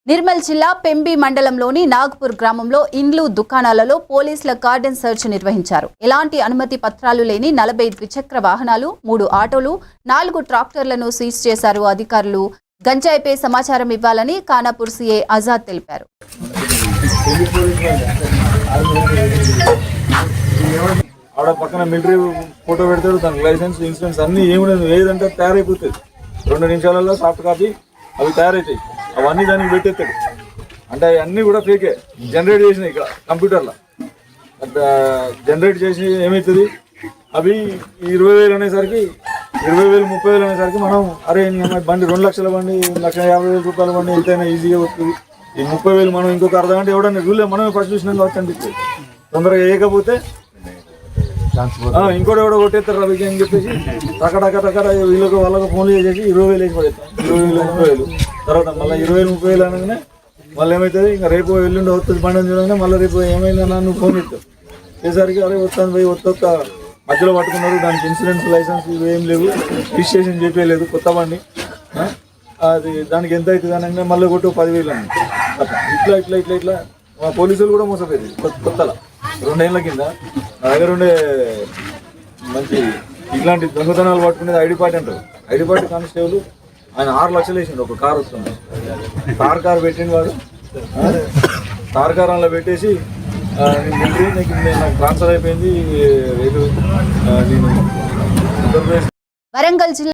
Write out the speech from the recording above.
నిర్మల్ జిల్లా పెంబి మండలంలోని నాగ్పూర్ గ్రామంలో ఇండ్లు దుకాణాలలో పోలీసుల కార్డన్ సెర్చ్ నిర్వహించారు. ఎలాంటి అనుమతి పత్రాలు లేని 40 ద్విచక్ర వాహనాలు, 3 ఆటోలు, 4 ట్రాక్టర్లను సీజ్ చేశారు అధికారులు. గంజాయిపై సమాచారం ఇవ్వాలని ఖానాపూర్ సీఐ ఆజాద్ తెలిపారు. ఆడ పక్కన మిలిటరీ ఫోటో పెడతాడు, దానికి లైసెన్స్, ఇన్సూరెన్స్ అన్ని ఏముండదు, ఏదంటే తయారైపోతుంది. 2 నిమిషాలలో సాఫ్ట్ కాపీ అవి తయారవుతాయి. అవన్నీ దానికి పెట్టేస్తాడు. అంటే అవన్నీ కూడా ఫేకే, జనరేట్ చేసినాయి ఇక్కడ కంప్యూటర్లో. జనరేట్ చేసి ఏమవుతుంది, అవి 20,000 అనేసరికి 20,000 30,000 అనేసరికి మనం అరే బండి 2 లక్షల బండి, 1,50,000 రూపాయల బండి ఎంతైనా ఈజీగా వస్తుంది. ఈ 30,000 మనం ఇంకొక అర్ధగంట ఎవడన్నా చూడలేదు, మనమే ఫస్ట్ చూసినాం కాబట్టి అనిపిస్తుంది. తొందరగా వేయకపోతే ఇంకోటి ఎవడో కొట్టేస్తారు రవికి అని చెప్పేసి టకటక వీళ్ళకి వాళ్ళకి ఫోన్లు చేసేసి 20,000 వేసి పడేస్తాం. 20,000 30,000 తర్వాత మళ్ళీ 20,000 30,000 అనగానే మళ్ళీ ఏమవుతుంది, ఇంకా రేపు ఎల్లుండి వస్తుంది బండి అని చూడగానే మళ్ళీ రేపు ఏమైందన్నా నువ్వు ఫోన్ చేస్తావు. చేసరికి అరే వస్తాను పోయి ఒక్క మధ్యలో పట్టుకున్నారు. దానికి ఇన్సూరెన్స్ లైసెన్స్ ఇవి ఏం లేవు, రిజిస్ట్రేషన్ చేయలేదు, కొత్త బండి. అది దానికి ఎంత అవుతుంది అనగానే మళ్ళీ కొట్టు 10,000 అని. ఇట్లా మా పోలీసులు కూడా మోసపోయింది. కొత్తలా 2 ఏళ్ళ కింద నా దగ్గర ఉండే మంచి ఇట్లాంటి దొంగతనాలు పట్టుకునేది ఐడి పార్టీ అంటారు. ఐడి పార్టీ కానిస్టేబుల్ ఆయన 6 లక్షలు వేసిండు. ఒక కారు వస్తుంది, కార్ పెట్టిండు వాడు. కార్ అందులో పెట్టేసి నాకు ట్రాన్స్ఫర్ అయిపోయింది. నేను వరంగల్ జిల్లా